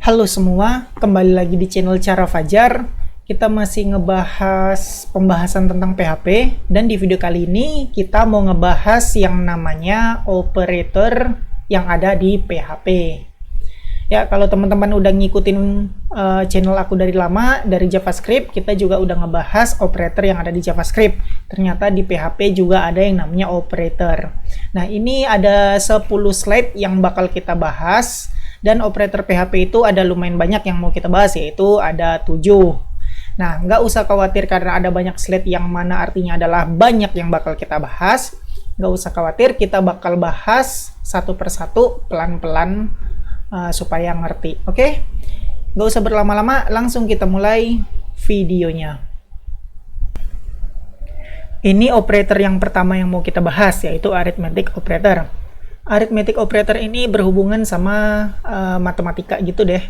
Halo semua, kembali lagi di channel Cara Fajar. Kita masih ngebahas pembahasan tentang PHP, dan di video kali ini kita mau ngebahas yang namanya operator yang ada di PHP. Ya, kalau teman-teman udah ngikutin channel aku dari lama, dari JavaScript, kita juga udah ngebahas operator yang ada di JavaScript. Ternyata di PHP juga ada yang namanya operator. Nah, ini ada 10 slide yang bakal kita bahas. Dan operator PHP itu ada lumayan banyak yang mau kita bahas, yaitu ada 7. Nah, nggak usah khawatir karena ada banyak slide yang mana artinya adalah banyak yang bakal kita bahas. Nggak usah khawatir, kita bakal bahas satu persatu pelan-pelan supaya ngerti. Oke? Nggak usah berlama-lama, langsung kita mulai videonya. Ini operator yang pertama yang mau kita bahas, yaitu arithmetic operator. Arithmetic operator ini berhubungan sama matematika gitu deh.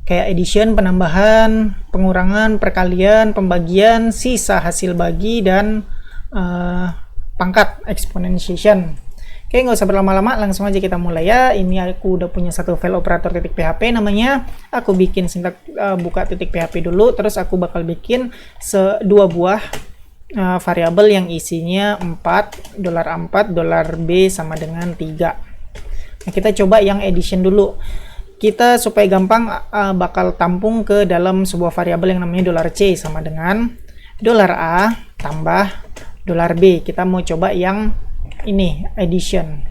Kayak addition, penambahan, pengurangan, perkalian, pembagian, sisa hasil bagi, dan pangkat, exponentiation. Oke, nggak usah berlama-lama, langsung aja kita mulai ya. Ini aku udah punya satu file operator .php namanya. Aku bikin sintak buka .php dulu, terus aku bakal bikin dua buah variabel yang isinya 4, $4, $B sama dengan 3. Nah, kita coba yang addition dulu. Kita supaya gampang bakal tampung ke dalam sebuah variabel yang namanya $C sama dengan $A tambah $B. Kita mau coba yang ini, addition.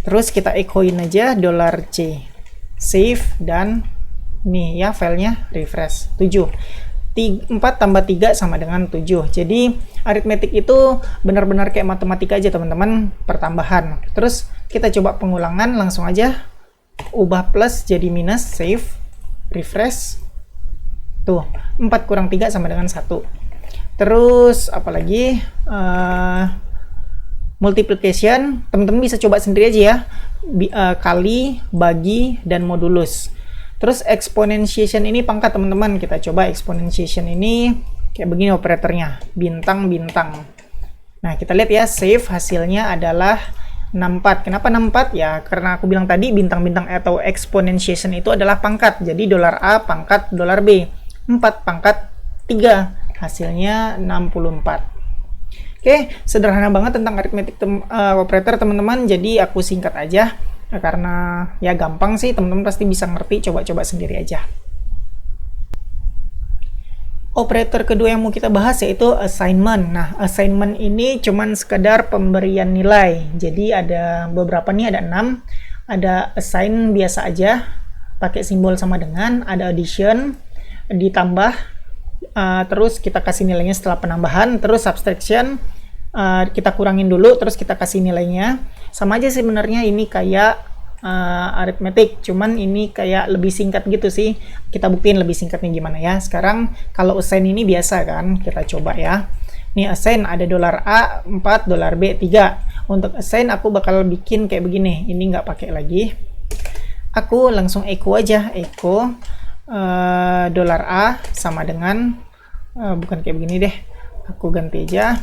Terus kita echoin aja $C. Save, dan nih ya filenya, refresh. 7. 4 tambah 3 sama dengan 7. Jadi aritmetik itu benar-benar kayak matematika aja teman-teman, pertambahan. Terus kita coba pengulangan, langsung aja ubah plus jadi minus, save, refresh. Tuh, 4 kurang 3 sama dengan 1. Terus apalagi multiplication, teman-teman bisa coba sendiri aja ya. Kali, bagi, dan modulus. Terus exponentiation ini pangkat teman-teman. Kita coba exponentiation ini kayak begini operatornya, bintang-bintang. Nah, kita lihat ya, save, hasilnya adalah 64. Kenapa 64? Ya, karena aku bilang tadi bintang-bintang atau exponentiation itu adalah pangkat. Jadi $A pangkat $B. 4 pangkat 3. Hasilnya 64. Oke, sederhana banget tentang arithmetic operator teman-teman. Jadi aku singkat aja. Nah, karena ya gampang sih, teman-teman pasti bisa ngerti, coba-coba sendiri aja. Operator kedua yang mau kita bahas yaitu assignment. Nah, assignment ini cuman sekedar pemberian nilai. Jadi ada beberapa nih, ada 6. Ada assign biasa aja, pakai simbol sama dengan, ada addition, ditambah, terus kita kasih nilainya setelah penambahan, terus subtraction, kita kurangin dulu, terus kita kasih nilainya. Sama aja sih sebenarnya, ini kayak arithmetic, cuman ini kayak lebih singkat gitu sih. Kita buktiin lebih singkatnya gimana ya. Sekarang kalau assign ini biasa kan, kita coba ya. Nih assign ada $A 4, $B 3. Untuk assign aku bakal bikin kayak begini. Ini nggak pakai lagi. Aku langsung echo aja, echo $A sama dengan bukan kayak begini deh. Aku ganti aja.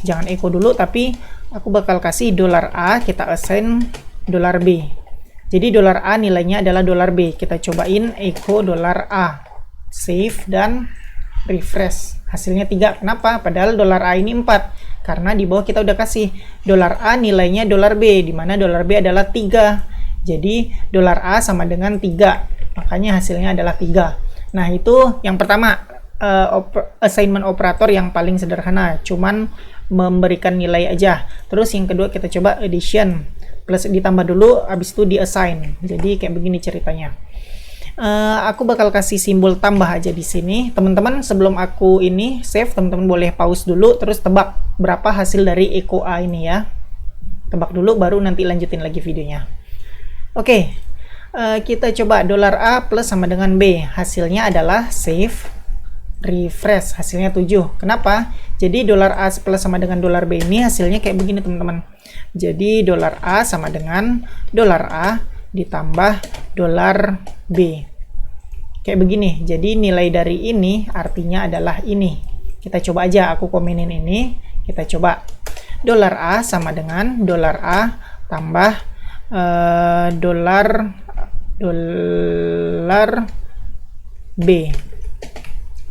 Jangan echo dulu, tapi aku bakal kasih $A, kita assign $B. Jadi $A nilainya adalah $B. Kita cobain echo $A. Save dan refresh. Hasilnya 3. Kenapa? Padahal $A ini 4. Karena di bawah kita udah kasih $A nilainya $B, di mana $B adalah 3. Jadi $A sama dengan 3. Makanya hasilnya adalah 3. Nah, itu yang pertama, assignment operator yang paling sederhana, cuman memberikan nilai aja. Terus yang kedua kita coba addition, plus ditambah dulu, habis itu di assign. Jadi kayak begini ceritanya. Aku bakal kasih simbol tambah aja di sini. Teman-teman, sebelum aku ini save, teman-teman boleh pause dulu, terus tebak berapa hasil dari echo A ini ya. Tebak dulu, baru nanti lanjutin lagi videonya. Oke, kita coba $A plus sama dengan B. Hasilnya adalah save, refresh, hasilnya 7. Kenapa? Jadi $A plus sama dengan $B ini hasilnya kayak begini teman-teman. Jadi $A sama dengan $A ditambah $B. Kayak begini. Jadi nilai dari ini artinya adalah ini. Kita coba aja, aku komenin ini. Kita coba $A sama dengan $A tambah dolar B.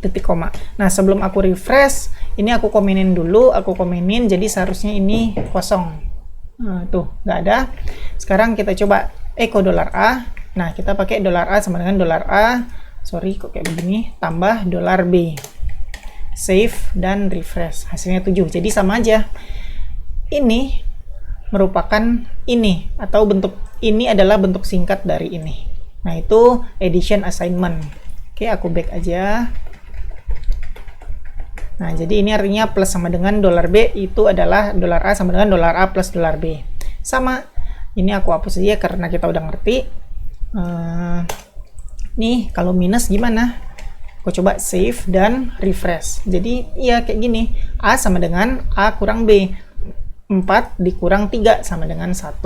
Titik koma. Nah, sebelum aku refresh, ini aku komenin dulu, jadi seharusnya ini kosong. Nah, tuh, nggak ada. Sekarang kita coba echo dolar A. Nah, kita pakai dolar A sama dengan dolar A. Sorry, kok kayak begini. Tambah dolar B. Save dan refresh. Hasilnya 7. Jadi sama aja. Ini merupakan ini, atau bentuk ini adalah bentuk singkat dari ini. Nah, itu addition assignment. Oke, aku back aja. Nah, jadi ini artinya plus sama dengan dolar B itu adalah dolar A sama dengan dolar A plus dolar B. Sama, ini aku hapus aja karena kita udah ngerti. Nih, kalau minus gimana? Aku coba save dan refresh. Jadi, iya kayak gini. A sama dengan A kurang B. 4 dikurang 3 sama dengan 1.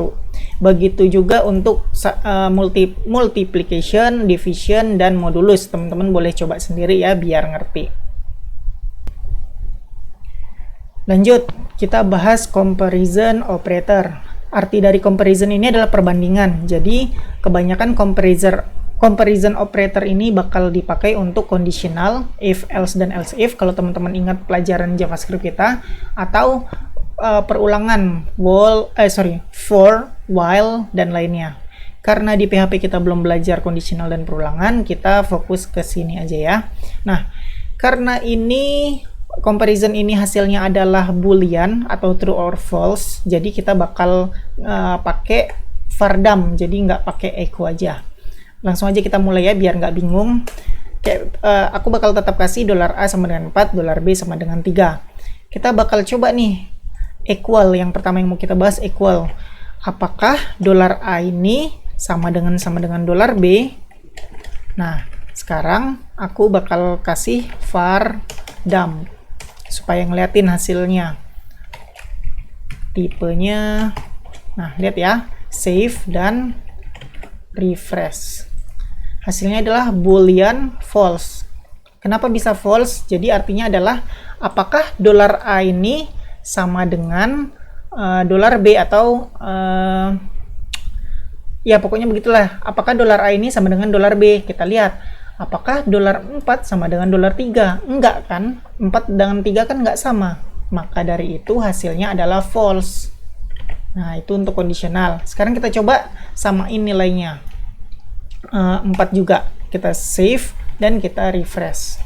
Begitu juga untuk multiplication, division, dan modulus. Teman-teman boleh coba sendiri ya biar ngerti. Lanjut, kita bahas comparison operator. Arti dari comparison ini adalah perbandingan. Jadi, kebanyakan comparison operator ini bakal dipakai untuk conditional, if, else, dan else if. Kalau teman-teman ingat pelajaran JavaScript kita, atau perulangan for, while, dan lainnya. Karena di PHP kita belum belajar conditional dan perulangan, kita fokus ke sini aja ya. Nah, karena ini comparison ini hasilnya adalah boolean atau true or false, jadi kita bakal pakai var_dum, jadi nggak pakai echo aja. Langsung aja kita mulai ya biar nggak bingung. Aku bakal tetap kasih dolar A sama dengan 4, dolar B sama dengan 3. Kita bakal coba nih equal. Yang pertama yang mau kita bahas equal. Apakah dolar A ini sama dengan dolar B? Nah, sekarang aku bakal kasih var_dum supaya ngeliatin hasilnya. Tipenya, nah lihat ya, save dan refresh. Hasilnya adalah boolean false. Kenapa bisa false? Jadi artinya adalah apakah dolar A ini sama dengan dolar B atau ya pokoknya begitulah. Apakah dolar A ini sama dengan dolar B? Kita lihat. Apakah dolar 4 sama dengan dolar 3? Enggak kan? 4 dengan 3 kan enggak sama. Maka dari itu hasilnya adalah false. Nah, itu untuk kondisional. Sekarang kita coba samain nilainya. 4 juga. Kita save dan kita refresh.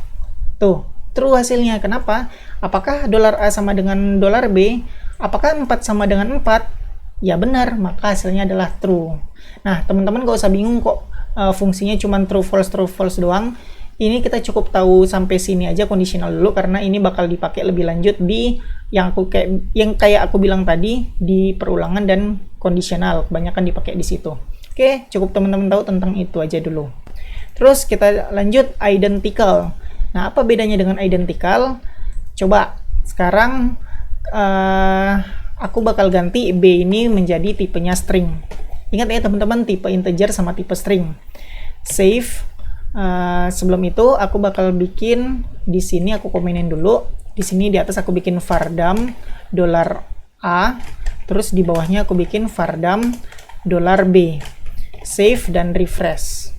Tuh, true hasilnya. Kenapa? Apakah dolar A sama dengan dolar B? Apakah 4 sama dengan 4? Ya benar, maka hasilnya adalah true. Nah, teman-teman gak usah bingung kok fungsinya cuma true false doang. Ini kita cukup tahu sampai sini aja kondisional dulu, karena ini bakal dipakai lebih lanjut di yang kayak aku bilang tadi, di perulangan dan kondisional. Kebanyakan dipakai di situ. Oke, cukup teman-teman tahu tentang itu aja dulu. Terus kita lanjut identical. Nah, apa bedanya dengan identical? Coba sekarang aku bakal ganti B ini menjadi tipenya string. Ingat ya teman-teman, tipe integer sama tipe string. Save. Sebelum itu aku bakal bikin di sini, aku komenin dulu. Di sini di atas aku bikin var_dum dolar A, terus di bawahnya aku bikin var_dum dolar B. Save dan refresh.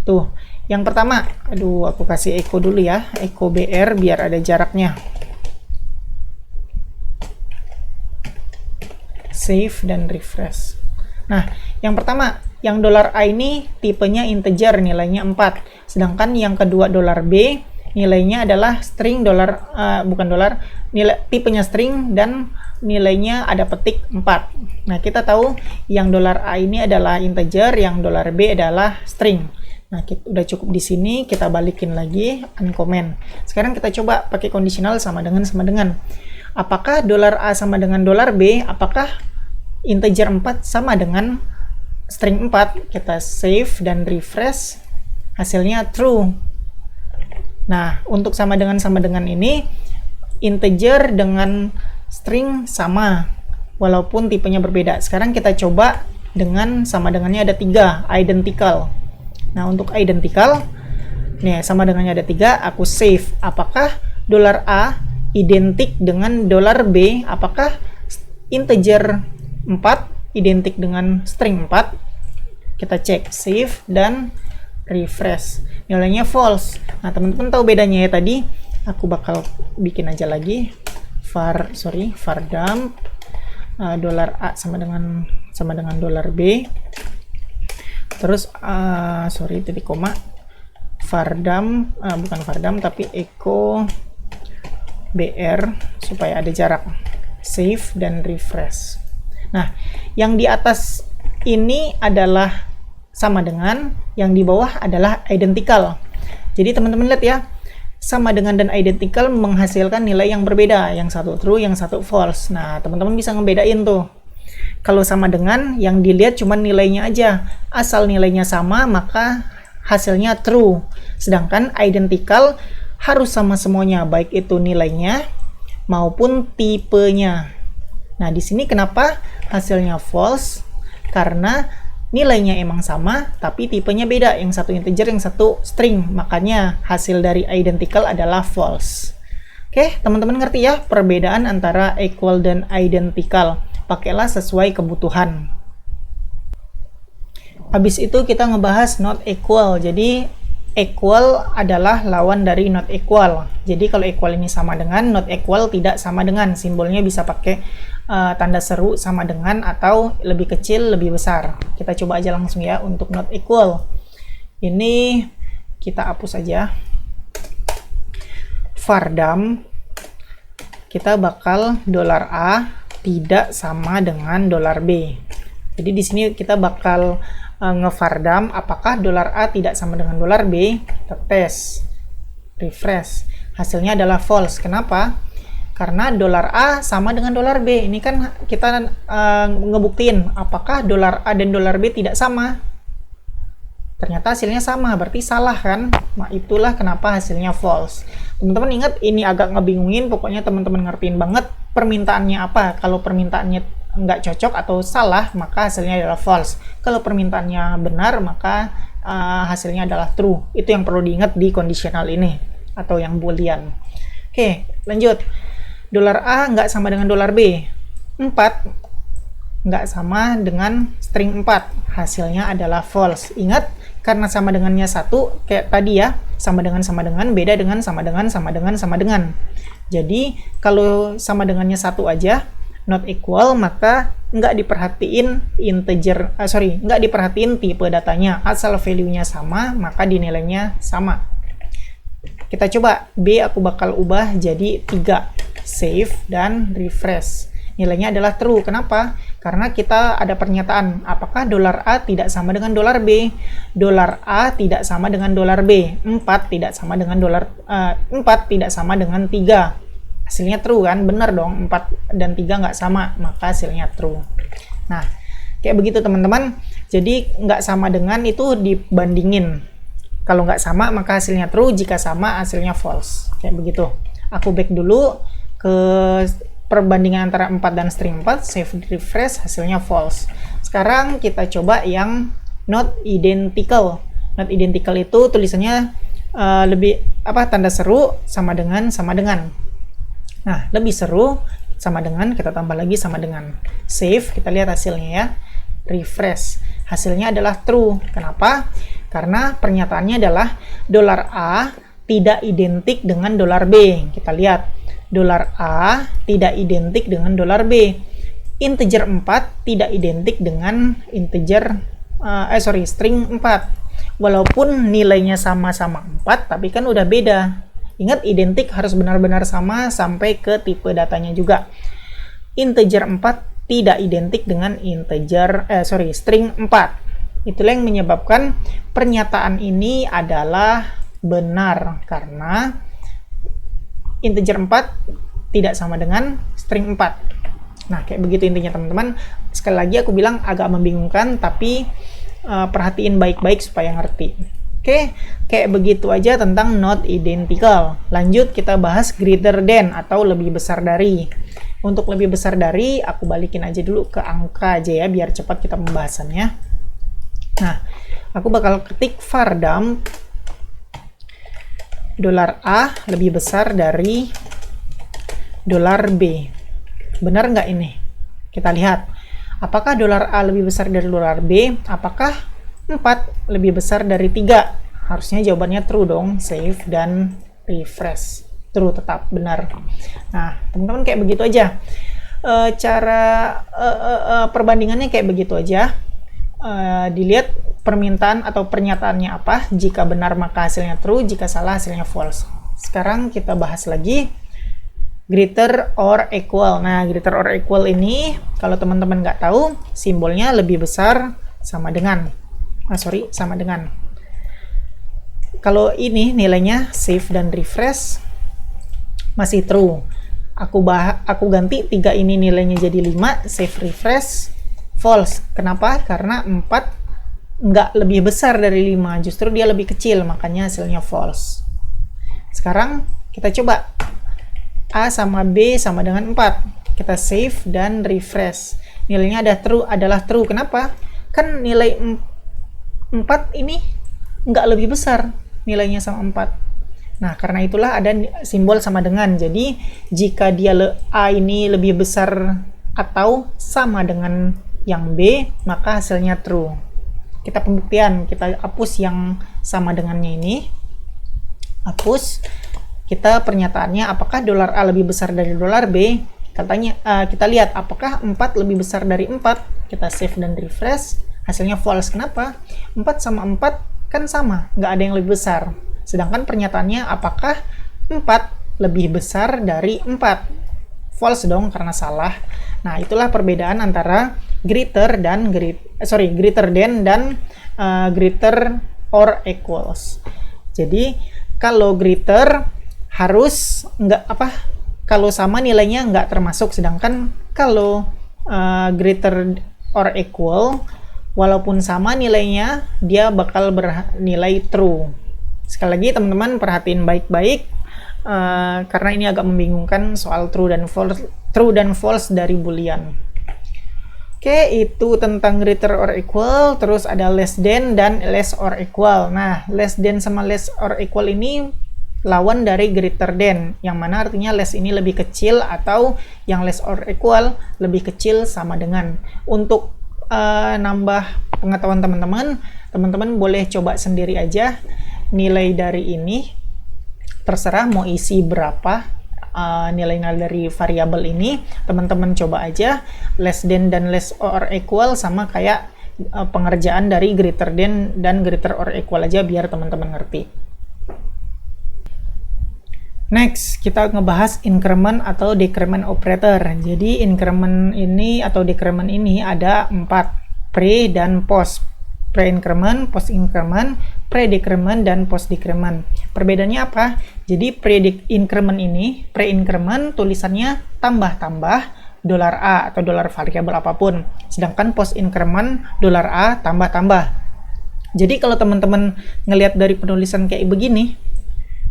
Tuh, yang pertama, aduh aku kasih echo dulu ya, echo BR biar ada jaraknya. Save dan refresh. Nah, yang pertama, yang dolar A ini tipenya integer, nilainya 4. Sedangkan yang kedua dolar B, nilainya adalah string tipenya string dan nilainya ada petik 4. Nah, kita tahu yang dolar A ini adalah integer, yang dolar B adalah string. Nah, udah cukup di sini, kita balikin lagi, uncomment. Sekarang kita coba pakai kondisional sama dengan. Apakah dolar A sama dengan dolar B? Apakah integer 4 sama dengan string 4? Kita save dan refresh. Hasilnya true. Nah, untuk sama dengan ini, integer dengan string sama, walaupun tipenya berbeda. Sekarang kita coba dengan sama dengannya ada 3, identical. Nah, untuk identical, nih sama dengannya ada 3, aku save. Apakah dolar A identik dengan dolar B? Apakah integer 4 identik dengan string 4? Kita cek, save dan refresh. Nilainya false. Nah, teman-teman tahu bedanya ya tadi? Aku bakal bikin aja lagi var dump $a sama dengan $b. Terus titik koma var dump bukan var dump tapi echo br supaya ada jarak. Save dan refresh. Nah, yang di atas ini adalah sama dengan, yang di bawah adalah identical. Jadi teman-teman lihat ya, sama dengan dan identical menghasilkan nilai yang berbeda, yang satu true, yang satu false. Nah, teman-teman bisa ngebedain tuh. Kalau sama dengan, yang dilihat cuma nilainya aja. Asal nilainya sama, maka hasilnya true. Sedangkan identical harus sama semuanya, baik itu nilainya maupun tipenya. Nah, di sini kenapa hasilnya false? Karena nilainya emang sama, tapi tipenya beda. Yang satu integer, yang satu string. Makanya hasil dari identical adalah false. Oke, teman-teman ngerti ya perbedaan antara equal dan identical. Pakailah sesuai kebutuhan. Habis itu kita ngebahas not equal. Jadi equal adalah lawan dari not equal. Jadi kalau equal ini sama dengan, not equal tidak sama dengan. Simbolnya bisa pakai tanda seru sama dengan atau lebih kecil, lebih besar. Kita coba aja langsung ya untuk not equal. Ini kita hapus aja. var dump kita bakal $a tidak sama dengan $b. Jadi di sini kita bakal nge-var dump apakah $a tidak sama dengan $b. Kita tes, refresh, hasilnya adalah false. Kenapa? Karena $a sama dengan $b. Ini kan kita ngebuktiin apakah $a dan $b tidak sama. Ternyata hasilnya sama, berarti salah kan? Nah, itulah kenapa hasilnya false. Teman-teman ingat, ini agak ngebingungin, pokoknya teman-teman ngertiin banget permintaannya apa. Kalau permintaannya nggak cocok atau salah, maka hasilnya adalah false. Kalau permintaannya benar, maka hasilnya adalah true. Itu yang perlu diingat di conditional ini, atau yang boolean. Oke, lanjut. $a nggak sama dengan $b. 4 nggak sama dengan string 4. Hasilnya adalah false. Ingat, karena sama dengannya 1, kayak tadi ya, sama dengan, beda dengan, sama dengan. Jadi, kalau sama dengannya 1 aja, not equal, maka nggak diperhatiin nggak diperhatiin tipe datanya. Asal value-nya sama, maka dinilainya sama. Kita coba, B aku bakal ubah jadi 3. Save dan refresh. Nilainya adalah true. Kenapa? Karena kita ada pernyataan, apakah $a tidak sama dengan $b? $a tidak sama dengan $b. 4 tidak sama dengan 4 tidak sama dengan 3. Hasilnya true kan? Benar dong, 4 dan 3 nggak sama, maka hasilnya true. Nah, kayak begitu teman-teman. Jadi nggak sama dengan itu dibandingin. Kalau nggak sama, maka hasilnya true. Jika sama, hasilnya false. Kayak begitu. Aku back dulu ke perbandingan antara 4 dan string 4, save refresh, hasilnya false. Sekarang kita coba yang not identical. Not identical itu tulisannya lebih tanda seru sama dengan. Nah, lebih seru sama dengan, kita tambah lagi sama dengan. Save, kita lihat hasilnya ya. Refresh. Hasilnya adalah true. Kenapa? Karena pernyataannya adalah $a tidak identik dengan $b. Kita lihat. $a tidak identik dengan $b. Integer 4 tidak identik dengan string 4. Walaupun nilainya sama-sama 4, tapi kan udah beda. Ingat, identik harus benar-benar sama sampai ke tipe datanya juga. Integer 4 tidak identik dengan string 4. Itulah yang menyebabkan pernyataan ini adalah benar, karena integer 4 tidak sama dengan string 4. Nah, kayak begitu intinya teman-teman. Sekali lagi aku bilang agak membingungkan, tapi perhatiin baik-baik supaya ngerti. Oke, kayak begitu aja tentang not identical. Lanjut kita bahas greater than atau lebih besar dari. Untuk lebih besar dari, aku balikin aja dulu ke angka aja ya, biar cepat kita pembahasannya. Nah, aku bakal ketik var dump $a lebih besar dari $b. Benar nggak ini? Kita lihat. Apakah $a lebih besar dari $b? Apakah 4 lebih besar dari 3. Harusnya jawabannya true dong, save dan refresh. True tetap benar. Nah, teman-teman kayak begitu aja. Perbandingannya kayak begitu aja. Dilihat permintaan atau pernyataannya apa. Jika benar maka hasilnya true, jika salah hasilnya false. Sekarang kita bahas lagi greater or equal. Nah, greater or equal ini kalau teman-teman nggak tahu, simbolnya lebih besar sama dengan. Sama dengan. Kalau ini nilainya save dan refresh masih true. Aku ganti 3 ini nilainya jadi 5, save refresh false. Kenapa? Karena 4 nggak lebih besar dari 5, justru dia lebih kecil, makanya hasilnya false. Sekarang kita coba A sama B sama dengan 4. Kita save dan refresh. Nilainya adalah true. Kenapa? Kan nilai 4 ini nggak lebih besar nilainya sama 4. Nah, karena itulah ada simbol sama dengan. Jadi, jika dia A ini lebih besar atau sama dengan yang B, maka hasilnya true. Kita pembuktian, kita hapus yang sama dengannya ini. Hapus. Kita pernyataannya apakah $A lebih besar dari $B? Kita lihat apakah 4 lebih besar dari 4. Kita save dan refresh. Hasilnya false. Kenapa? 4 sama 4 kan sama, nggak ada yang lebih besar. Sedangkan pernyataannya apakah 4 lebih besar dari 4? False dong, karena salah. Nah, itulah perbedaan antara greater dan greater or equals. Jadi, kalau greater harus kalau sama nilainya nggak termasuk, sedangkan kalau greater or equal walaupun sama nilainya dia bakal bernilai true. Sekali lagi teman-teman perhatiin baik-baik karena ini agak membingungkan soal true dan false dari boolean. Oke, itu tentang greater or equal. Terus ada less than dan less or equal. Nah, less than sama less or equal ini lawan dari greater than, yang mana artinya less ini lebih kecil atau yang less or equal lebih kecil sama dengan. Untuk nambah pengetahuan teman-teman boleh coba sendiri aja nilai dari ini, terserah mau isi berapa nilai-nilai dari variabel ini. Teman-teman coba aja less than dan less or equal sama kayak pengerjaan dari greater than dan greater or equal aja biar teman-teman ngerti. Next, kita ngebahas increment atau decrement operator. Jadi increment ini atau decrement ini ada 4, pre dan post. Pre-increment, post-increment, pre-decrement, dan post-decrement. Perbedaannya apa? Jadi pre-increment ini, pre-increment tulisannya tambah-tambah $A atau dolar variabel apapun. Sedangkan post-increment $A tambah-tambah. Jadi kalau teman-teman ngelihat dari penulisan kayak begini,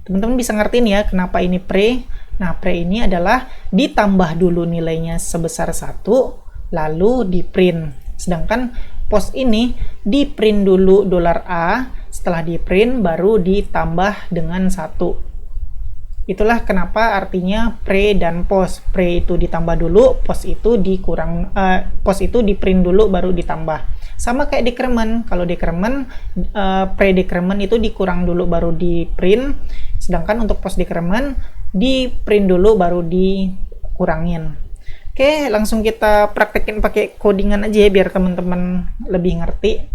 teman-teman bisa ngertiin ya kenapa ini pre. Nah, pre ini adalah ditambah dulu nilainya sebesar 1, lalu di print. Sedangkan post ini di print dulu $A, setelah di print baru ditambah dengan 1. Itulah kenapa artinya pre dan post. Pre itu ditambah dulu, post itu di print dulu baru ditambah. Sama kayak decrement. Kalau decrement, pre-decrement itu dikurang dulu baru di print, sedangkan untuk post-decrement di print dulu baru dikurangin. Oke, langsung kita praktekin pakai codingan aja ya biar teman-teman lebih ngerti.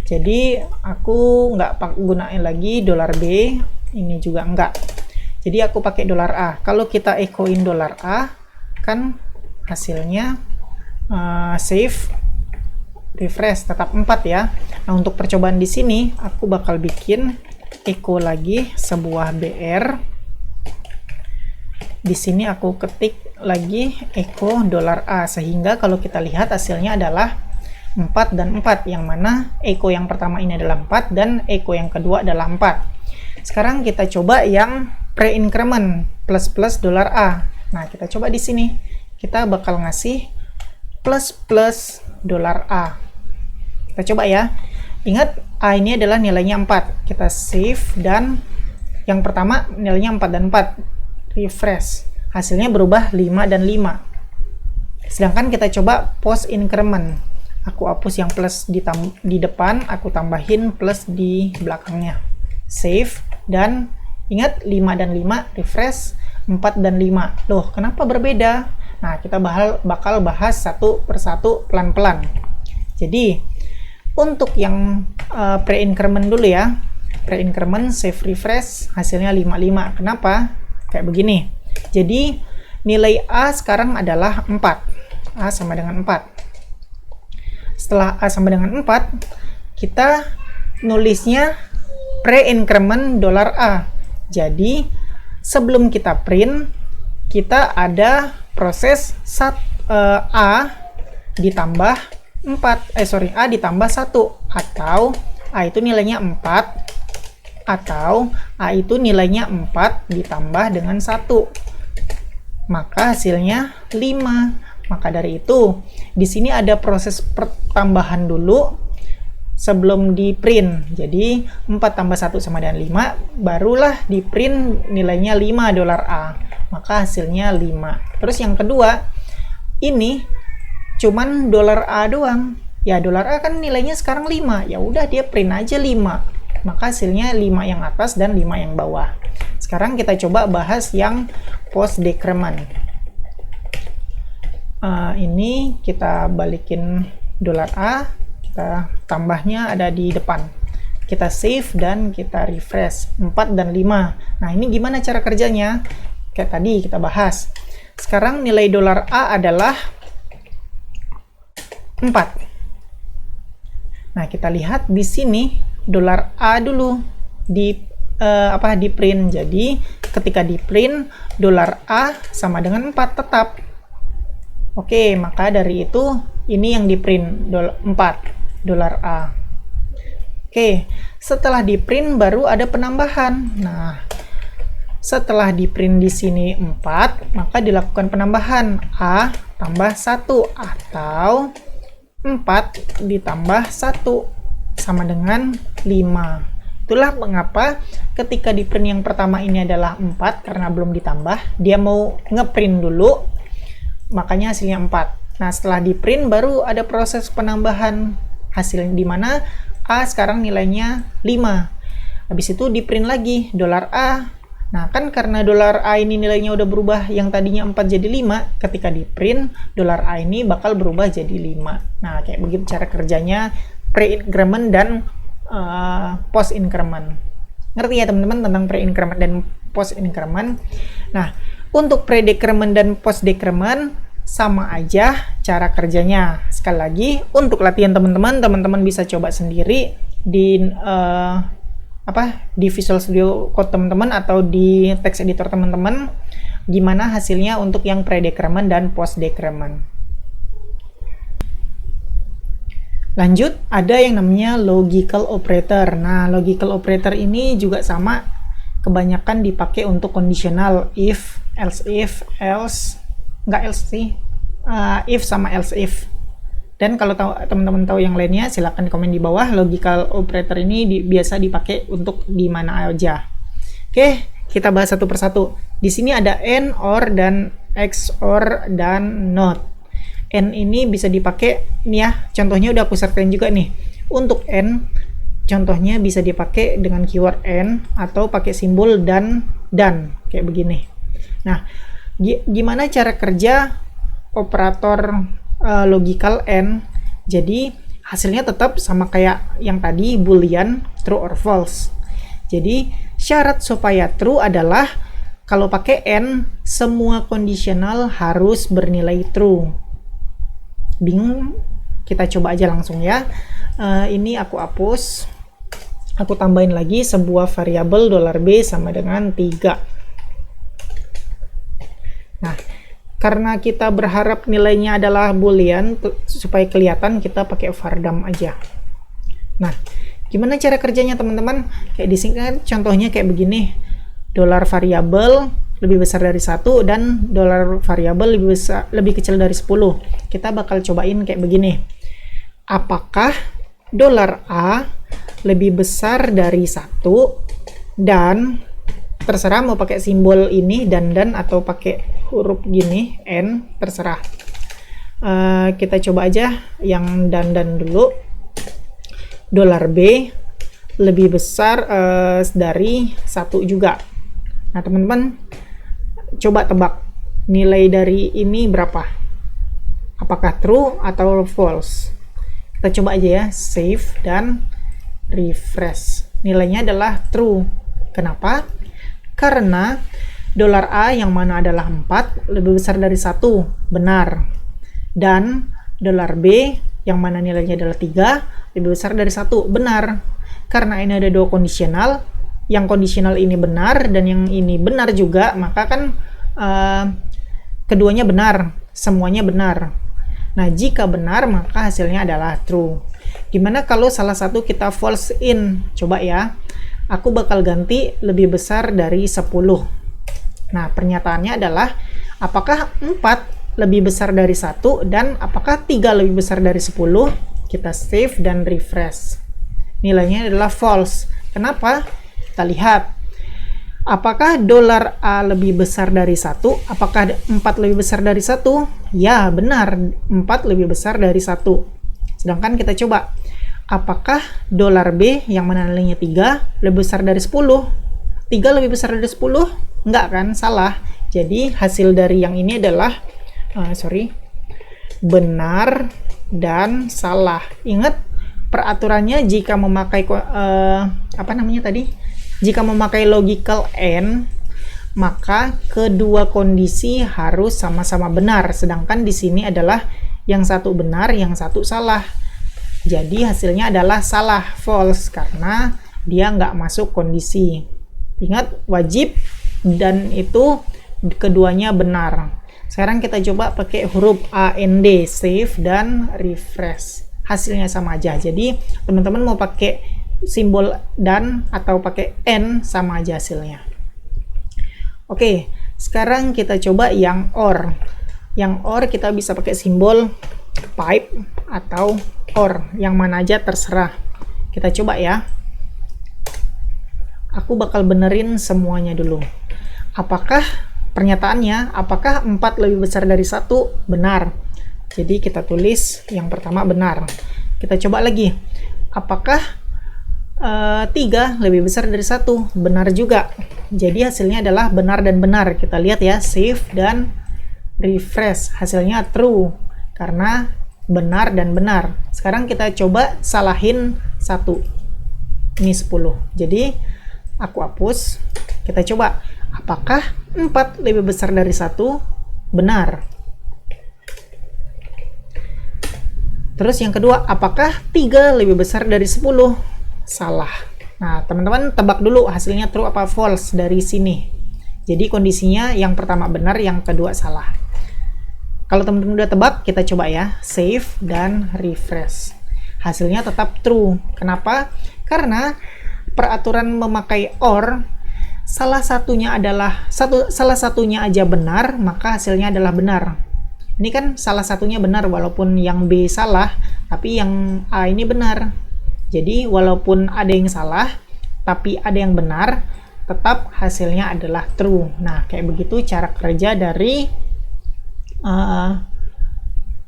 Jadi aku nggak gunain lagi $B, ini juga enggak. Jadi aku pakai $A. Kalau kita echoin $A, kan hasilnya save, refresh, tetap 4 ya. Nah, untuk percobaan di sini aku bakal bikin echo lagi sebuah BR. Di sini aku ketik lagi echo $A, sehingga kalau kita lihat hasilnya adalah 4 dan 4, yang mana echo yang pertama ini adalah 4 dan echo yang kedua adalah 4. Sekarang kita coba yang pre-increment plus $A. Nah, kita coba di sini. Kita bakal ngasih plus $A. Kita coba ya. Ingat, A ini adalah nilainya 4. Kita save dan yang pertama nilainya 4 dan 4. Refresh. Hasilnya berubah 5 dan 5. Sedangkan kita coba post increment. aku hapus yang plus di depan, aku tambahin plus di belakangnya. Save, dan ingat 5 dan 5, refresh, 4 dan 5. Loh, kenapa berbeda? Nah, kita bakal bahas satu persatu pelan-pelan. Jadi, untuk yang pre-increment dulu ya. Pre-increment, save, refresh, hasilnya 55. Kenapa? Kayak begini. Jadi, nilai A sekarang adalah 4. A sama dengan 4. Setelah A sama dengan 4, kita nulisnya pre-increment $A. Jadi, sebelum kita print, kita ada proses A ditambah 4. A ditambah 1. Atau A itu nilainya 4. Atau A itu nilainya 4 ditambah dengan 1. Maka hasilnya 5. Maka dari itu, di sini ada proses pertambahan dulu sebelum di print. Jadi 4 tambah 1 sama dengan 5, barulah di print nilainya $5. Maka hasilnya 5. Terus yang kedua, ini cuman $A doang. Ya, $A kan nilainya sekarang 5. Ya udah, dia print aja 5. Maka hasilnya 5 yang atas dan 5 yang bawah. Sekarang kita coba bahas yang post decrement. Ini kita balikin $A, kita tambahnya ada di depan. Kita save dan kita refresh, 4 dan 5. Nah, ini gimana cara kerjanya? Kayak tadi kita bahas. Sekarang nilai $A adalah 4. Nah, kita lihat di sini $A dulu di print. Jadi ketika di print $A sama dengan 4 tetap. Oke, maka dari itu ini yang di print 4 $A. Oke, setelah di print baru ada penambahan. Nah, setelah di print di sini 4, maka dilakukan penambahan A tambah 1 atau 4 ditambah 1 sama dengan 5. Itulah mengapa ketika di print yang pertama ini adalah 4 karena belum ditambah, dia mau ngeprint dulu, makanya hasilnya 4. Nah, setelah di print baru ada proses penambahan hasil di mana A sekarang nilainya 5. Habis itu di print lagi $A. Nah, kan karena $A ini nilainya udah berubah, yang tadinya 4 jadi 5, ketika di print $A ini bakal berubah jadi 5. Nah, kayak begitu cara kerjanya pre-increment dan post-increment. Ngerti ya teman-teman tentang pre-increment dan post-increment? Nah, untuk pre-decrement dan post-decrement sama aja cara kerjanya. Sekali lagi, untuk latihan teman-teman bisa coba sendiri di di Visual Studio Code teman-teman atau di text editor teman-teman, gimana hasilnya untuk yang pre-decrement dan post-decrement. Lanjut, ada yang namanya logical operator. Nah, logical operator ini juga sama, kebanyakan dipakai untuk conditional if, else if, if sama else if. Dan kalau teman-teman tahu yang lainnya, silahkan komen di bawah. Logical operator ini biasa dipakai untuk di mana aja. Oke, kita bahas satu persatu. Di sini ada and, or, dan XOR, dan not. And ini bisa dipakai nih ya, contohnya udah aku sertain juga nih. Untuk and, contohnya bisa dipakai dengan keyword and atau pakai simbol dan kayak begini. Nah, gimana cara kerja operator logical and? Jadi hasilnya tetap sama kayak yang tadi, boolean, true or false. Jadi syarat supaya true adalah kalau pakai and, semua conditional harus bernilai true. Bingung? Kita coba aja langsung ya. Ini aku hapus, aku tambahin lagi sebuah variabel $B sama dengan 3. Nah, karena kita berharap nilainya adalah boolean, supaya kelihatan kita pakai vardam aja. Nah, gimana cara kerjanya teman-teman? Kayak di sini kan contohnya kayak begini. $variabel lebih besar dari 1 dan $variabel lebih kecil dari 10. Kita bakal cobain kayak begini. Apakah $A lebih besar dari 1 dan terserah mau pakai simbol ini dan atau pakai huruf gini n, terserah. Kita coba aja yang dan dulu. Dolar B lebih besar dari 1 juga. Nah, teman-teman coba tebak nilai dari ini berapa? Apakah true atau false? Kita coba aja ya, save dan refresh. Nilainya adalah true. Kenapa? Karena dolar A yang mana adalah 4 lebih besar dari 1, benar. Dan dolar B yang mana nilainya adalah 3 lebih besar dari 1, benar. Karena ini ada dua kondisional, yang kondisional ini benar dan yang ini benar juga, maka kan keduanya benar, semuanya benar. Nah, jika benar maka hasilnya adalah true. Gimana kalau salah satu kita false in? Coba ya, aku bakal ganti lebih besar dari 10. Nah, pernyataannya adalah apakah 4 lebih besar dari 1 dan apakah 3 lebih besar dari 10? Kita save dan refresh. Nilainya adalah false. Kenapa? Kita lihat. Apakah dolar A lebih besar dari 1? Apakah 4 lebih besar dari 1? Ya, benar. 4 lebih besar dari 1. Sedangkan kita coba. Apakah dolar B yang mana nilainya 3 lebih besar dari 10? 3 lebih besar dari 10? Enggak kan? Salah. Jadi hasil dari yang ini adalah benar dan salah. Ingat peraturannya jika memakai jika memakai logical and, maka kedua kondisi harus sama-sama benar. Sedangkan di sini adalah yang satu benar, yang satu salah. Jadi hasilnya adalah salah, false, karena dia nggak masuk kondisi. Ingat, wajib dan itu keduanya benar. Sekarang kita coba pakai huruf AND, save dan refresh. Hasilnya sama aja. Jadi teman-teman mau pakai simbol dan atau pakai N sama aja hasilnya. Oke, sekarang kita coba yang OR. Yang OR kita bisa pakai simbol pipe atau OR, yang mana aja terserah. Kita coba ya. Aku bakal benerin semuanya dulu. Pernyataannya, apakah 4 lebih besar dari 1? Benar. Jadi kita tulis yang pertama benar. Kita coba lagi. Apakah 3 lebih besar dari 1? Benar juga. Jadi hasilnya adalah benar dan benar. Kita lihat ya, save dan refresh. Hasilnya true karena benar dan benar. Sekarang kita coba salahin 1. Ini 10. Jadi aku hapus. Kita coba. Apakah 4 lebih besar dari 1? Benar. Terus yang kedua, apakah 3 lebih besar dari 10? Salah. Nah, teman-teman tebak dulu hasilnya true apa false dari sini. Jadi kondisinya yang pertama benar, yang kedua salah. Kalau teman-teman udah tebak, kita coba ya, save dan refresh. Hasilnya tetap true. Kenapa? Karena peraturan memakai OR, salah satunya aja benar, maka hasilnya adalah benar. Ini kan salah satunya benar, walaupun yang B salah, tapi yang A ini benar. Jadi walaupun ada yang salah, tapi ada yang benar, tetap hasilnya adalah true. Nah, kayak begitu cara kerja dari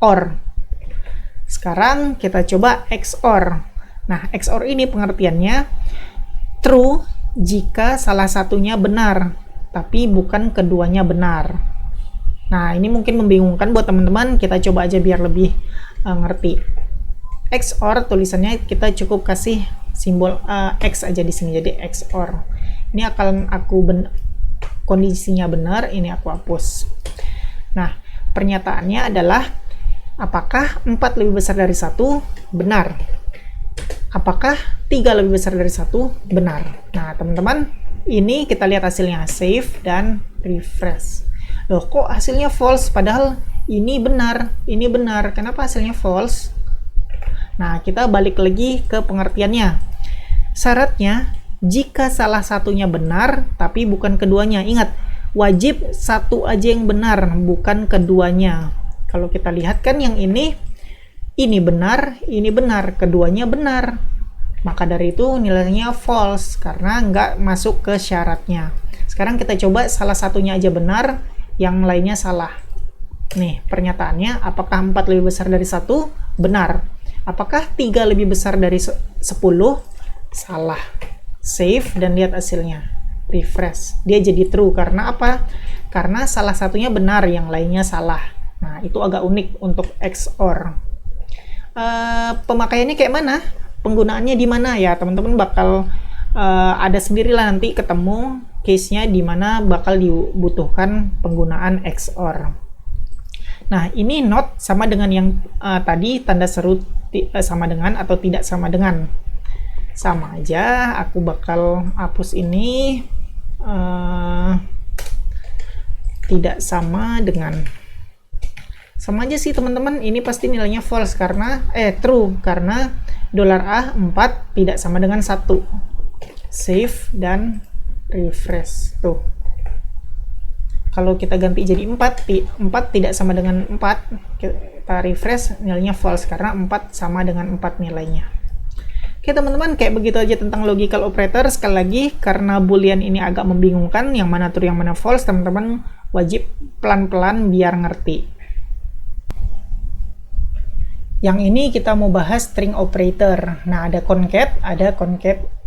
OR. Sekarang kita coba XOR. Nah, XOR ini pengertiannya true jika salah satunya benar, tapi bukan keduanya benar. Nah, ini mungkin membingungkan buat teman-teman. Kita coba aja biar lebih ngerti. XOR tulisannya kita cukup kasih simbol X aja di sini, jadi XOR. Ini akan kondisinya benar, ini aku hapus. Nah, pernyataannya adalah apakah 4 lebih besar dari 1? Benar. Apakah 3 lebih besar dari 1? Benar. Nah, teman-teman, ini kita lihat hasilnya, save dan refresh. Loh, kok hasilnya false padahal ini benar, ini benar. Kenapa hasilnya false? Nah, kita balik lagi ke pengertiannya. Syaratnya, jika salah satunya benar, tapi bukan keduanya. Ingat, wajib satu aja yang benar, bukan keduanya. Kalau kita lihat kan yang ini benar, keduanya benar. Maka dari itu nilainya false, karena nggak masuk ke syaratnya. Sekarang kita coba salah satunya aja benar, yang lainnya salah. Nih, pernyataannya, apakah 4 lebih besar dari 1? Benar. Apakah 3 lebih besar dari 10? Salah. Save dan lihat hasilnya. Refresh. Dia jadi true. Karena apa? Karena salah satunya benar, yang lainnya salah. Nah, itu agak unik untuk XOR. Pemakaiannya kayak mana? Penggunaannya di mana ya? Teman-teman bakal ada sendirilah nanti ketemu case-nya di mana bakal dibutuhkan penggunaan XOR. Nah, ini not sama dengan yang tadi, tanda seru sama dengan atau tidak sama dengan. Sama aja, aku bakal hapus ini. Tidak sama dengan. Sama aja sih teman-teman, ini pasti nilainya false karena true karena $A 4 tidak sama dengan 1. Save dan refresh. Tuh. Kalau kita ganti jadi 4 tidak sama dengan 4, kita refresh, nilainya false karena 4 sama dengan 4 nilainya. Oke teman-teman, kayak begitu aja tentang logical operator. Sekali lagi, karena boolean ini agak membingungkan, yang mana true, yang mana false, teman-teman wajib pelan-pelan biar ngerti. Yang ini kita mau bahas string operator. Nah, ada concat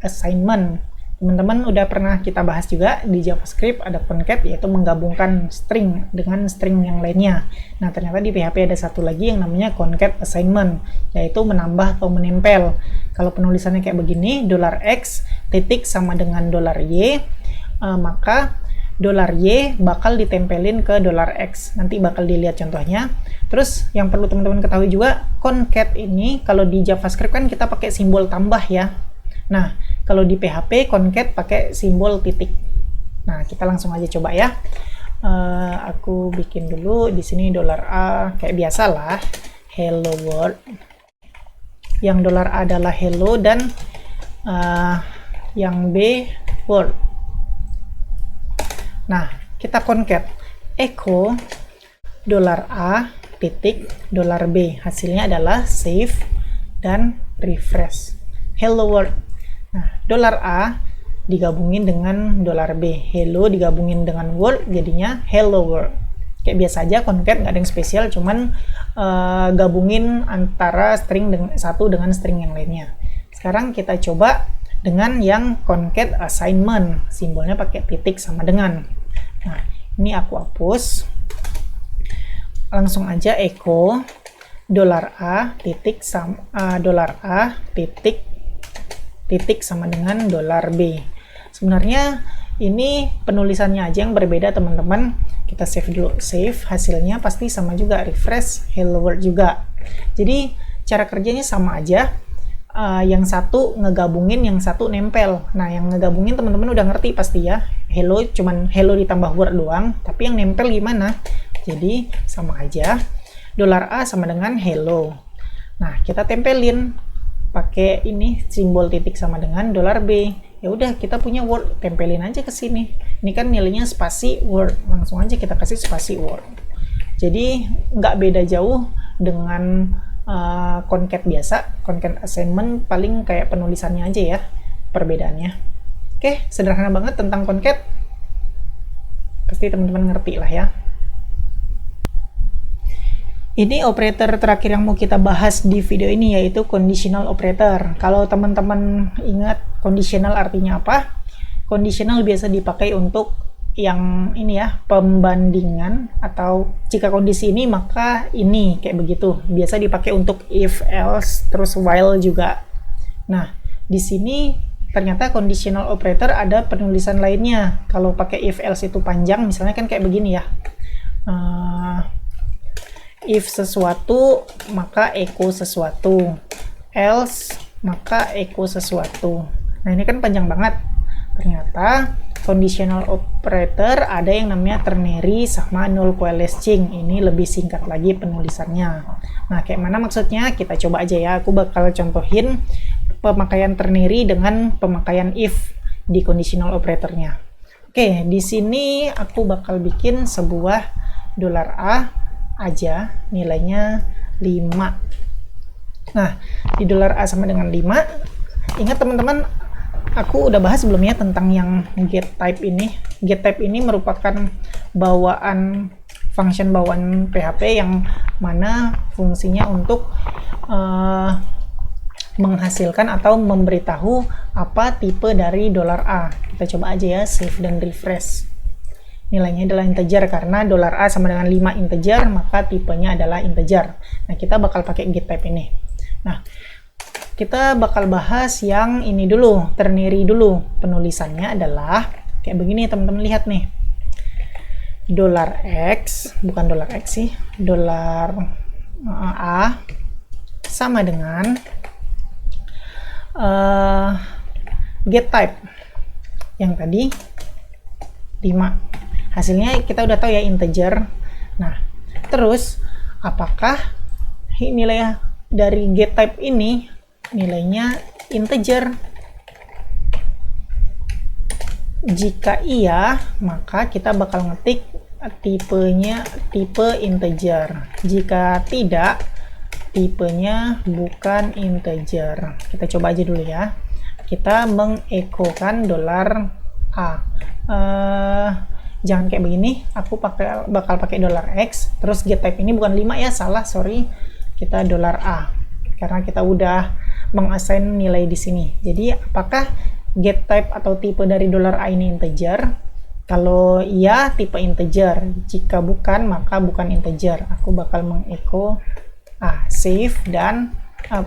assignment. Teman-teman udah pernah kita bahas juga di JavaScript, ada concat, yaitu menggabungkan string dengan string yang lainnya. Nah, ternyata di PHP ada satu lagi yang namanya concat assignment, yaitu menambah atau menempel. Kalau penulisannya kayak begini, $X titik sama dengan $Y, maka $Y bakal ditempelin ke $X. Nanti bakal dilihat contohnya. Terus yang perlu teman-teman ketahui juga, concat ini kalau di JavaScript kan kita pakai simbol tambah ya. Nah, kalau di PHP concat pakai simbol titik. Nah, kita langsung aja coba ya. Aku bikin dulu di sini $A kayak biasa lah, hello world. Yang $A adalah hello dan yang B world. Nah, kita concat echo $A titik $B. Hasilnya adalah save dan refresh. Hello world. Nah, $A digabungin dengan $B. Hello digabungin dengan world, jadinya hello world. Kayak biasa aja, concat nggak ada yang spesial, cuman gabungin antara string satu dengan string yang lainnya. Sekarang kita coba dengan yang concat assignment. Simbolnya pakai titik sama dengan. Nah, ini aku hapus. Langsung aja echo $A titik titik sama dengan $B. Sebenarnya ini penulisannya aja yang berbeda teman-teman. Kita save dulu. Save, hasilnya pasti sama juga, refresh, hello world juga. Jadi cara kerjanya sama aja. Yang satu ngegabungin, yang satu nempel. Nah, yang ngegabungin teman-teman udah ngerti pasti ya. Hello cuman hello ditambah word doang, tapi yang nempel gimana? Jadi sama aja. $A sama dengan hello. Nah, kita tempelin pakai ini simbol titik sama dengan $B. Ya udah, kita punya word, tempelin aja ke sini. Ini kan nilainya spasi word, langsung aja kita kasih spasi word. Jadi nggak beda jauh dengan concat biasa. Concat assignment paling kayak penulisannya aja ya perbedaannya. Oke, sederhana banget tentang concat. Pasti teman-teman ngerti lah ya. Ini operator terakhir yang mau kita bahas di video ini, yaitu conditional operator. Kalau teman-teman ingat conditional artinya apa? Conditional biasa dipakai untuk yang ini ya, pembandingan, atau jika kondisi ini maka ini, kayak begitu. Biasa dipakai untuk if, else, terus while juga. Nah, di sini ternyata conditional operator ada penulisan lainnya. Kalau pakai if, else itu panjang, misalnya kan kayak begini ya. If sesuatu, maka echo sesuatu. Else, maka echo sesuatu. Nah, ini kan panjang banget. Ternyata conditional operator ada yang namanya ternary sama null coalescing. Ini lebih singkat lagi penulisannya. Nah, kayak mana maksudnya? Kita coba aja ya. Aku bakal contohin pemakaian ternary dengan pemakaian if di conditional operatornya. Oke, di sini aku bakal bikin sebuah $A aja, nilainya 5. Nah, di $A sama dengan 5. Ingat teman-teman, aku udah bahas sebelumnya tentang yang get type ini. Get type ini merupakan bawaan function bawaan PHP yang mana fungsinya untuk menghasilkan atau memberitahu apa tipe dari $A. Kita coba aja ya, save dan refresh. Nilainya adalah integer karena $A sama dengan 5 integer, maka tipenya adalah integer. Nah, kita bakal pakai getType ini. Nah, kita bakal bahas yang ini dulu, ternary dulu. Penulisannya adalah kayak begini, teman-teman lihat nih. $X, bukan $X sih, $A sama dengan getType yang tadi 5. Hasilnya kita udah tahu ya, integer. Nah, terus apakah nilai dari getType ini nilainya integer? Jika iya, maka kita bakal ngetik tipenya tipe integer. Jika tidak, tipenya bukan integer. Kita coba aja dulu ya. Kita mengekokan $A. Jangan kayak begini. Aku bakal pakai $X. Terus getType ini bukan 5 ya, salah, sorry. Kita $A. Karena kita udah mengassign nilai di sini. Jadi apakah getType atau tipe dari $A ini integer? Kalau iya, tipe integer. Jika bukan, maka bukan integer. Aku bakal mengecho A, save dan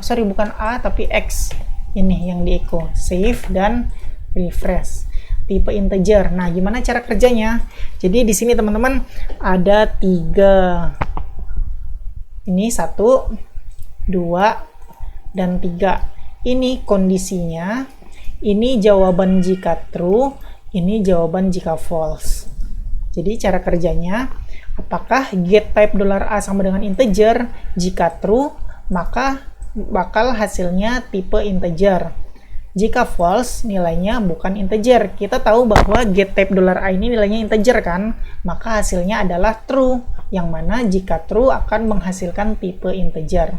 sorry, bukan A tapi X. Ini yang diecho. Save dan refresh. Tipe integer. Nah, gimana cara kerjanya? Jadi di sini teman-teman ada 3. Ini 1, 2, dan 3. Ini kondisinya. Ini jawaban jika true, ini jawaban jika false. Jadi cara kerjanya, apakah getType $A sama dengan integer? Jika true, maka bakal hasilnya tipe integer. Jika false, nilainya bukan integer. Kita tahu bahwa getType $A ini nilainya integer kan? Maka hasilnya adalah true, yang mana jika true akan menghasilkan tipe integer.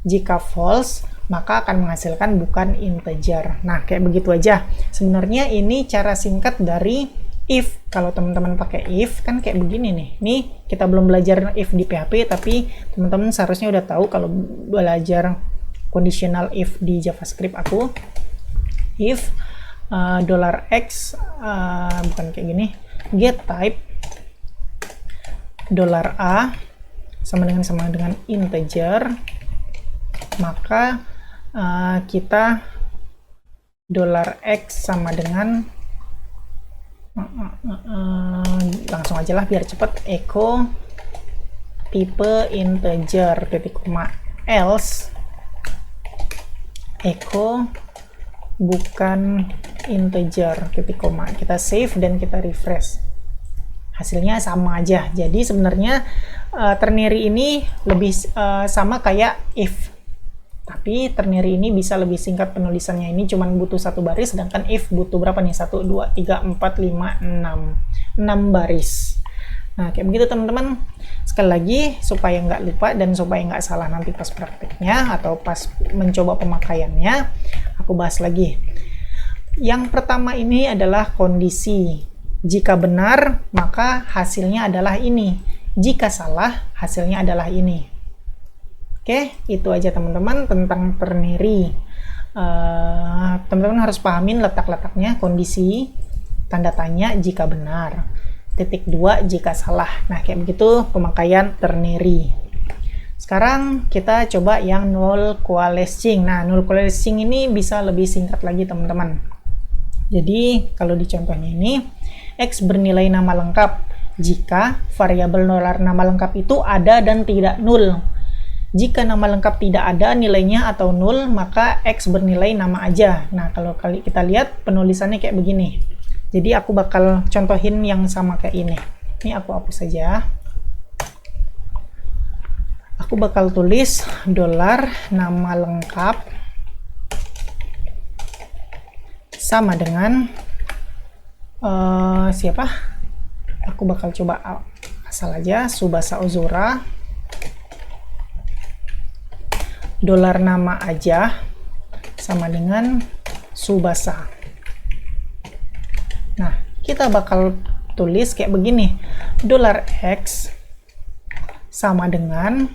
Jika false, maka akan menghasilkan bukan integer. Nah, kayak begitu aja. Sebenarnya ini cara singkat dari if. Kalau teman-teman pakai if, kan kayak begini nih. Nih, kita belum belajar if di PHP, tapi teman-teman seharusnya udah tahu kalau belajar conditional if di JavaScript aku. If $X, bukan kayak gini, getType $A sama dengan integer, maka kita $X sama dengan langsung aja lah biar cepet, echo tipe integer titik koma, else echo bukan integer titik koma. Kita save dan kita refresh. Hasilnya sama aja. Jadi sebenarnya ternary ini lebih sama kayak if. Tapi ternary ini bisa lebih singkat penulisannya. Ini cuma butuh 1 baris, sedangkan if butuh berapa nih? 1, 2, 3, 4, 5, 6. 6 baris. Nah, kayak begitu teman-teman. Sekali lagi, supaya nggak lupa dan supaya nggak salah nanti pas prakteknya atau pas mencoba pemakaiannya, aku bahas lagi. Yang pertama ini adalah kondisi. Jika benar, maka hasilnya adalah ini. Jika salah, hasilnya adalah ini. Oke, itu aja teman-teman tentang ternary. Teman-teman harus pahamin letak-letaknya, kondisi, tanda tanya jika benar, titik 2 jika salah. Nah, kayak begitu pemakaian ternary. Sekarang kita coba yang null coalescing. Nah, null coalescing ini bisa lebih singkat lagi teman-teman. Jadi, kalau di contohnya ini, X bernilai nama lengkap jika variabel $nama lengkap itu ada dan tidak null. Jika nama lengkap tidak ada nilainya atau null, maka X bernilai nama aja. Nah, kalau kita lihat penulisannya kayak begini. Jadi aku bakal contohin yang sama kayak ini. Ini aku hapus saja. Aku bakal tulis $nama lengkap sama dengan siapa? Aku bakal coba asal aja Tsubasa Ozora. $nama aja sama dengan Tsubasa. Nah, kita bakal tulis kayak begini. $X sama dengan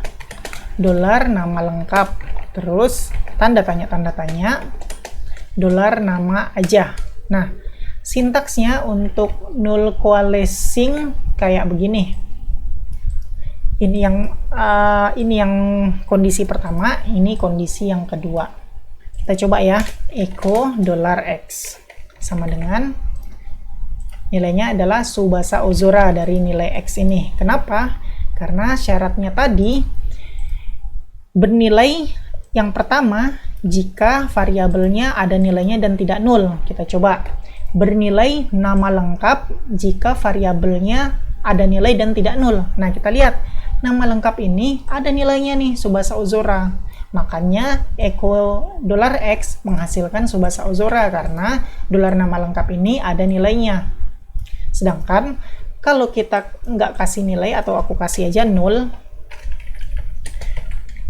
dolar nama lengkap, terus tanda tanya, dolar nama aja. Nah, sintaksnya untuk null coalescing kayak begini. Ini yang kondisi pertama, ini kondisi yang kedua. Kita coba ya, echo $x sama dengan nilainya adalah Tsubasa Ozora dari nilai X ini. Kenapa? Karena syaratnya tadi bernilai yang pertama jika variabelnya ada nilainya dan tidak nol. Kita coba. Bernilai nama lengkap jika variabelnya ada nilai dan tidak nol. Nah, kita lihat. Nama lengkap ini ada nilainya nih, Tsubasa Ozora. Makanya echo $x menghasilkan Tsubasa Ozora karena dolar nama lengkap ini ada nilainya. Sedangkan kalau kita nggak kasih nilai atau aku kasih aja 0,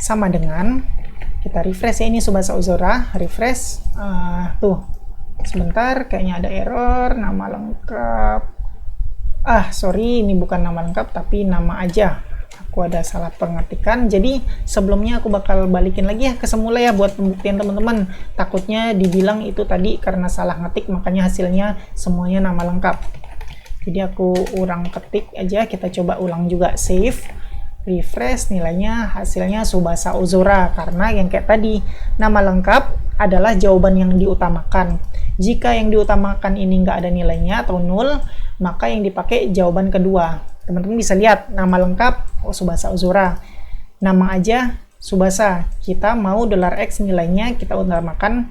sama dengan kita refresh ya, ini Tsubasa Ozora, refresh. Tuh, sebentar, kayaknya ada error, nama lengkap. Sorry, ini bukan nama lengkap tapi nama aja. Aku ada salah pengetikan, jadi sebelumnya aku bakal balikin lagi ya ke semula ya buat pembuktian teman-teman. Takutnya dibilang itu tadi karena salah ngetik makanya hasilnya semuanya nama lengkap. Jadi aku ulang ketik aja, kita coba ulang juga, save, refresh, nilainya hasilnya Tsubasa Ozora karena yang kayak tadi nama lengkap adalah jawaban yang diutamakan. Jika yang diutamakan ini nggak ada nilainya atau nol, maka yang dipakai jawaban kedua. Teman-teman bisa lihat nama lengkap Tsubasa Ozora, nama aja Tsubasa. Kita mau $x nilainya kita utamakan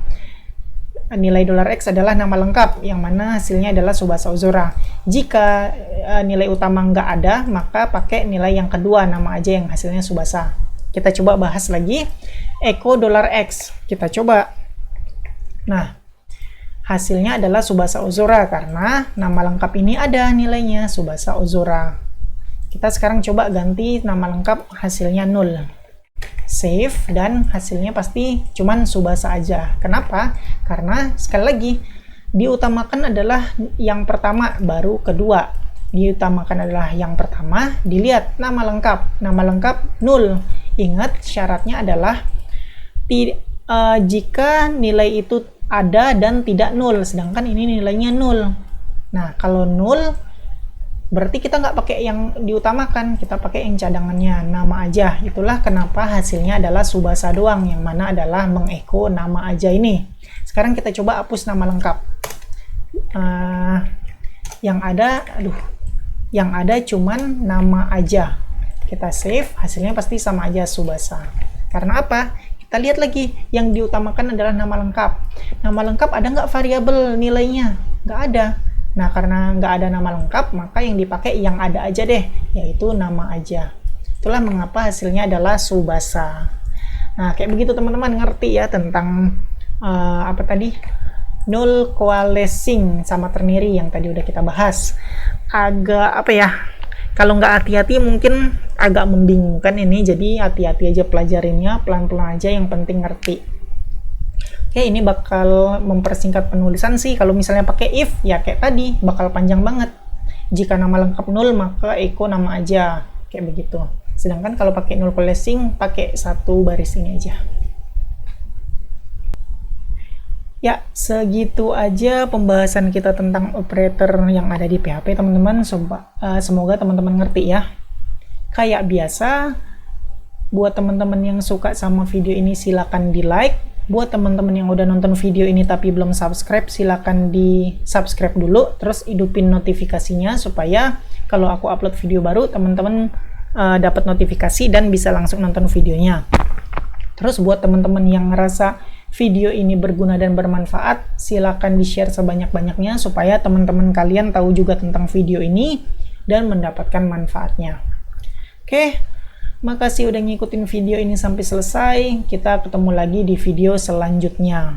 nilai $x adalah nama lengkap yang mana hasilnya adalah Tsubasa Ozora. Jika nilai utama nggak ada, maka pakai nilai yang kedua, nama aja yang hasilnya Tsubasa. Kita coba bahas lagi echo $x. Kita coba. Nah, hasilnya adalah Tsubasa Ozora karena nama lengkap ini ada nilainya Tsubasa Ozora. Kita sekarang coba ganti nama lengkap, hasilnya 0. Save, dan hasilnya pasti cuman Tsubasa aja. Kenapa? Karena sekali lagi diutamakan adalah yang pertama baru kedua. Diutamakan adalah yang pertama, dilihat nama lengkap. Nama lengkap 0. Ingat syaratnya adalah jika nilai itu ada dan tidak 0, sedangkan ini nilainya 0. Nah, kalau 0 berarti kita nggak pakai yang diutamakan, kita pakai yang cadangannya, nama aja. Itulah kenapa hasilnya adalah Tsubasa doang, yang mana adalah mengecho nama aja ini. Sekarang kita coba hapus nama lengkap. Yang ada cuman nama aja. Kita save, hasilnya pasti sama aja Tsubasa. Karena apa? Kita lihat lagi, yang diutamakan adalah nama lengkap. Nama lengkap ada nggak variabel nilainya? Nggak ada. Nah, karena nggak ada nama lengkap, maka yang dipakai yang ada aja deh, yaitu nama aja. Itulah mengapa hasilnya adalah Tsubasa. Nah, kayak begitu teman-teman, ngerti ya tentang apa tadi? Null coalescing sama ternary yang tadi udah kita bahas. Agak apa ya? Kalau nggak hati-hati mungkin agak membingungkan ini, jadi hati-hati aja pelajarinnya, pelan-pelan aja, yang penting ngerti. Oke, ini bakal mempersingkat penulisan sih. Kalau misalnya pakai if, ya kayak tadi, bakal panjang banget. Jika nama lengkap 0, maka echo nama aja. Kayak begitu. Sedangkan kalau pakai null coalescing, pakai satu baris ini aja. Ya, segitu aja pembahasan kita tentang operator yang ada di PHP, teman-teman. Semoga teman-teman ngerti ya. Kayak biasa, buat teman-teman yang suka sama video ini, silakan di like. Buat teman-teman yang udah nonton video ini tapi belum subscribe, silakan di subscribe dulu, terus hidupin notifikasinya supaya kalau aku upload video baru, teman-teman dapat notifikasi dan bisa langsung nonton videonya. Terus buat teman-teman yang ngerasa video ini berguna dan bermanfaat, silakan di-share sebanyak-banyaknya supaya teman-teman kalian tahu juga tentang video ini dan mendapatkan manfaatnya. Oke. Makasih udah ngikutin video ini sampai selesai. Kita ketemu lagi di video selanjutnya.